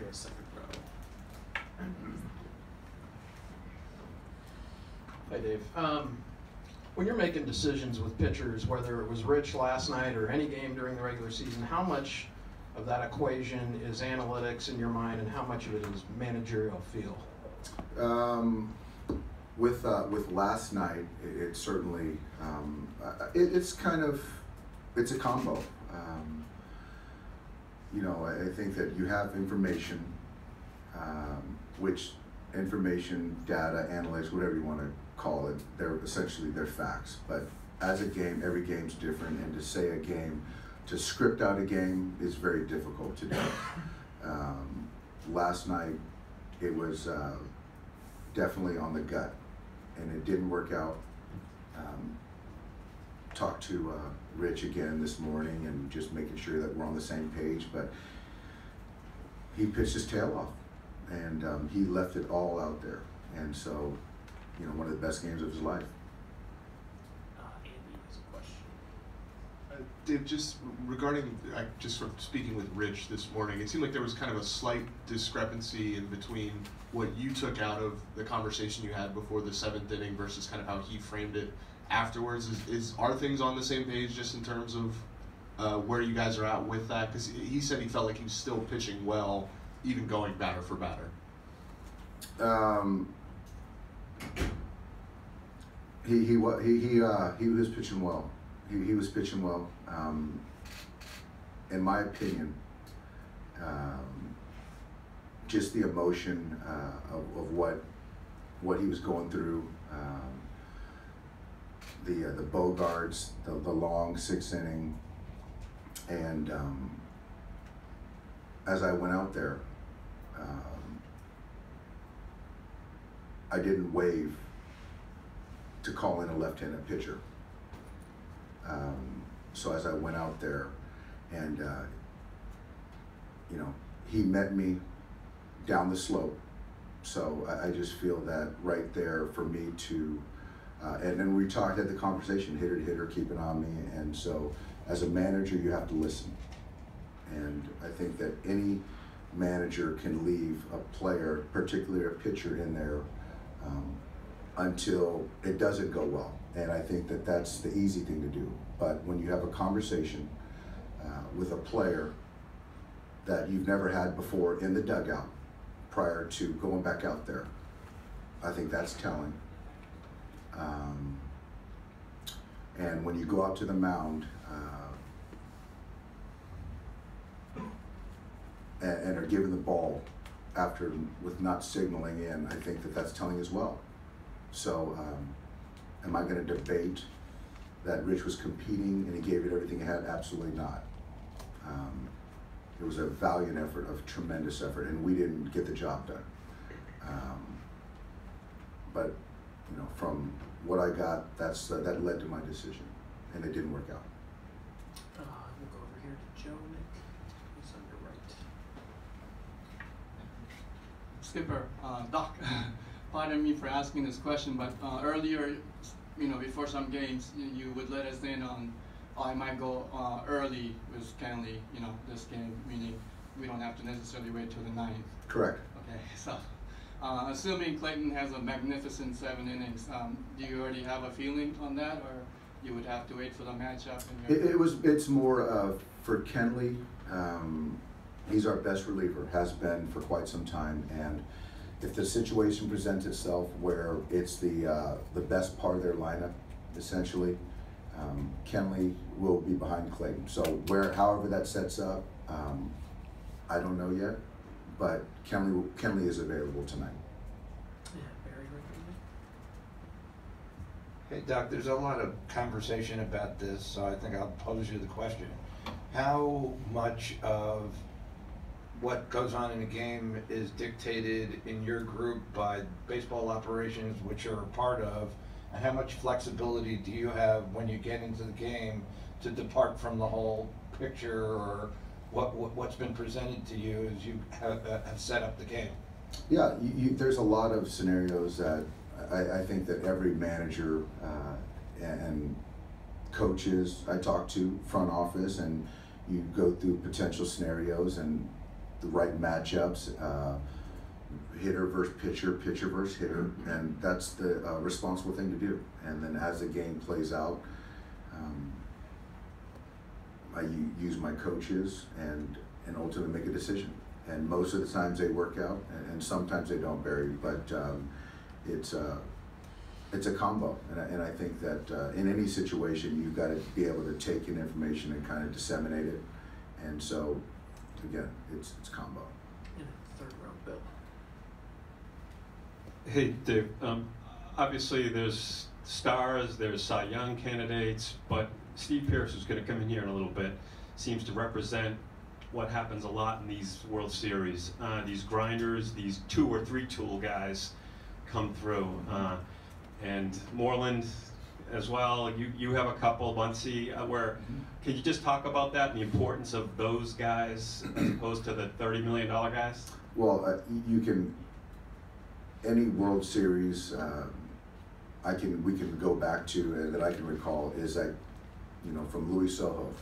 the second row. Hi, Dave. When you're making decisions with pitchers, whether it was Rich last night or any game during the regular season, how much of that equation is analytics in your mind, and how much of it is managerial feel? With last night, it certainly it's a combo. You know, I think that you have information, which information, data, analytics, whatever you want to call it, they're essentially facts. But as a game, every game's different, and to say a game, to script out a game is very difficult to do. Last night, it was definitely on the gut, and it didn't work out. Talked to Rich again this morning and just making sure that we're on the same page, but he pitched his tail off, and he left it all out there. And so, you know, one of the best games of his life. Andy has a question. Dave, just regarding, just from speaking with Rich this morning, it seemed like there was kind of a slight discrepancy in between what you took out of the conversation you had before the seventh inning versus kind of how he framed it afterwards. Are things on the same page just in terms of where you guys are at with that? Because he said he felt like he was still pitching well, even going batter for batter. He was pitching well. He was pitching well. In my opinion, just the emotion of what he was going through. The Bogarts, the long sixth inning, and as I went out there, I didn't wave to call in a left-handed pitcher. So as I went out there, and you know, he met me down the slope. So I just feel that right there for me to. And then we talked at the conversation, hitter to hitter, keep it on me. And so as a manager, you have to listen. And I think that any manager can leave a player, particularly a pitcher, in there until it doesn't go well. And I think that that's the easy thing to do. But when you have a conversation with a player that you've never had before in the dugout prior to going back out there, I think that's telling. And when you go out to the mound and are given the ball after with not signaling in, I think that that's telling as well. So am I going to debate that Rich was competing and he gave it everything he had? Absolutely not. It was a valiant effort, a tremendous effort, and we didn't get the job done. But you know, from what I got, that led to my decision, and it didn't work out. We'll go over here to Joe Nick. He's on your right. Skipper, Doc, pardon me for asking this question, but earlier, you know, before some games, you would let us in on, I might go early with Kenley, you know, this game, meaning we don't have to necessarily wait till the ninth. Correct. Okay, so assuming Clayton has a magnificent 7 innings, do you already have a feeling on that, or you would have to wait for the matchup? It's more for Kenley. He's our best reliever, has been for quite some time, and if the situation presents itself where it's the best part of their lineup, essentially, Kenley will be behind Clayton. So however that sets up, I don't know yet, but Kenley is available tonight. Yeah, Barry, right. Hey, Doc, there's a lot of conversation about this, so I think I'll pose you the question. How much of what goes on in a game is dictated in your group by baseball operations, which you're a part of, and how much flexibility do you have when you get into the game to depart from the whole picture or what's been presented to you as you have set up the game? Yeah, there's a lot of scenarios that I think that every manager and coaches I talk to, front office, and you go through potential scenarios, and the right matchups, hitter versus pitcher, pitcher versus hitter, and that's the responsible thing to do. And then as the game plays out, I use my coaches and ultimately make a decision. And most of the times they work out, and sometimes they don't, Barry. But it's a combo, and I think that in any situation you've got to be able to take in information and kind of disseminate it. And so, again, it's combo. In a third round, Bill. Hey, Dave. Obviously, there's stars, there's Cy Young candidates, but Steve Pearce, who's going to come in here in a little bit, seems to represent what happens a lot in these World Series. These grinders, these 2 or 3 tool guys come through. And Moreland as well, you have a couple, Muncy, where, can you just talk about that and the importance of those guys as opposed to the $30 million guys? Well, you can, any World Series we can go back to that I can recall is that, from Louis Soho.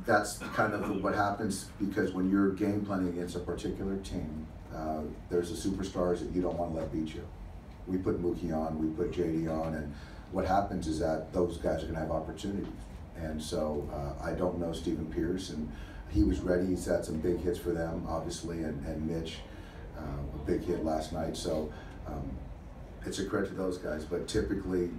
That's kind of what happens, because when you're game planning against a particular team, there's the superstars that you don't want to let beat you. We put Mookie on, we put JD on, and what happens is that those guys are going to have opportunities. And so I don't know Stephen Pearce, and he was ready. He's had some big hits for them, obviously, and Mitch, a big hit last night. So it's a credit to those guys, but typically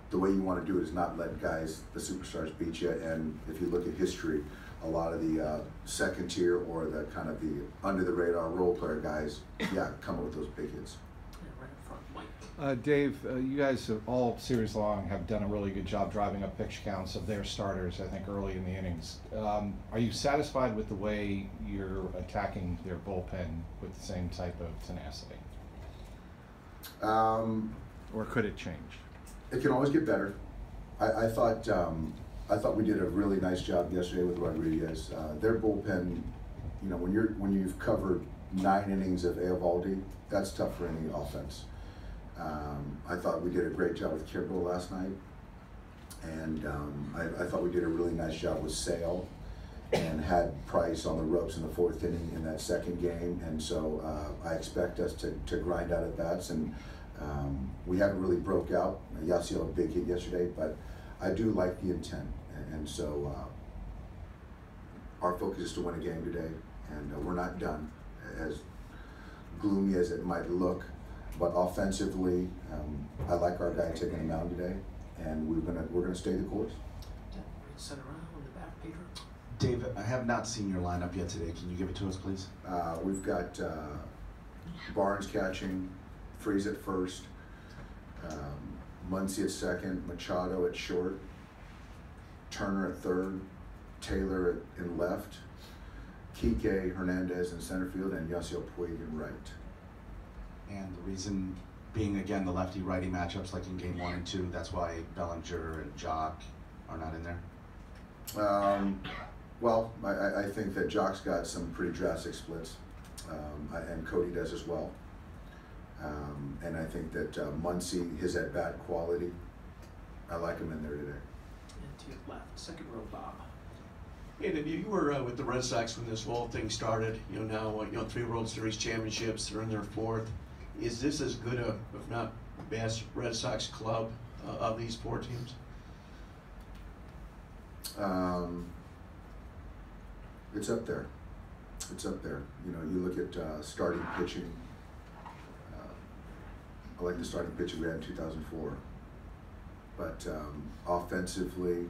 the way you want to do it is not let guys, the superstars, beat you. And if you look at history, a lot of the second tier or the kind of the under the radar role player guys, come up with those big hits. Yeah, right in front, Mike. Dave, you guys have all series long have done a really good job driving up pitch counts of their starters, I think, early in the innings. Are you satisfied with the way you're attacking their bullpen with the same type of tenacity? Or could it change? It can always get better. I thought we did a really nice job yesterday with Rodriguez. Their bullpen, when you've covered 9 innings of Eovaldi, that's tough for any offense. I thought we did a great job with Kimbrel last night, and I thought we did a really nice job with Sale, and had Price on the ropes in the 4th inning in that second game. And so I expect us to grind out at bats, and we haven't really broke out. Yasiel had a big hit yesterday, but I do like the intent, and so our focus is to win a game today, and we're not done, as gloomy as it might look. But offensively, I like our guy taking the mound today, and we're gonna stay the course. Center around in the back, Peter. Dave, I have not seen your lineup yet today. Can you give it to us, please? We've got Barnes catching, Freeze at first, Muncy at second, Machado at short, Turner at third, Taylor in left, Kike Hernandez in center field, and Yasiel Puig in right. And the reason being, again, the lefty-righty matchups like in game 1 and 2, that's why Bellinger and Jock are not in there? Well, I think that Jock's got some pretty drastic splits, and Cody does as well. And I think that Muncy, his at-bat quality, I like him in there today. And to your left, second row, Bob. Hey, Dave, you were with the Red Sox when this whole thing started. Now 3 World Series championships. They're in their 4th. Is this as good a, if not best, Red Sox club of these 4 teams? It's up there. It's up there. You look at starting pitching. I like the starting pitching we had in 2004. But offensively,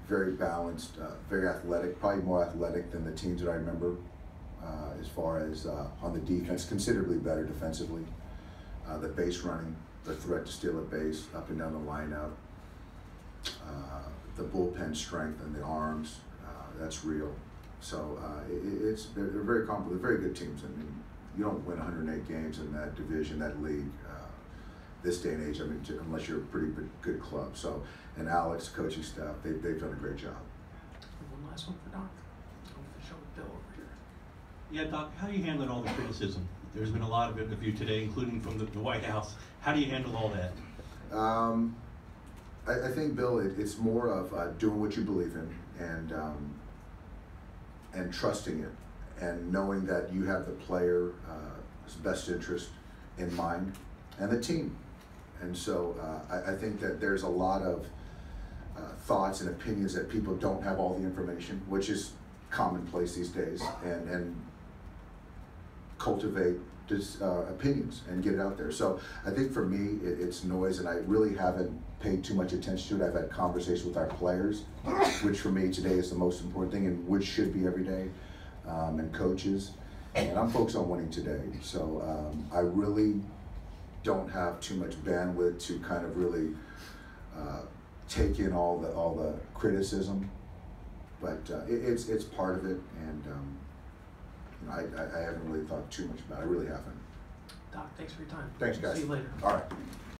very balanced, very athletic, probably more athletic than the teams that I remember as far as on the defense, considerably better defensively. The base running, the threat to steal a base up and down the lineup, the bullpen strength and the arms, that's real. So they're very competent, very good teams. I mean, you don't win 108 games in that division, that league, this day and age, unless you're a pretty good club. So, and Alex, coaching staff, they've done a great job. And one last one for Doc. I'll finish up with Bill over here. Yeah, Doc, how are you handling all the criticism? There's been a lot of it of you today, including from the White House. How do you handle all that? I think, Bill, it's more of doing what you believe in, and and trusting it, and knowing that you have the player's best interest in mind, and the team. And so I think that there's a lot of thoughts and opinions that people don't have all the information, which is commonplace these days, and cultivate opinions and get it out there. So I think for me, it's noise, and I really haven't paid too much attention to it. I've had conversations with our players, which for me today is the most important thing, and which should be every day, and coaches. And I'm focused on winning today. So I really don't have too much bandwidth to kind of really take in all the criticism, but it's part of it, and you know, I haven't really thought too much about it. I really haven't. Doc, thanks for your time. Thanks, guys. See you later. All right.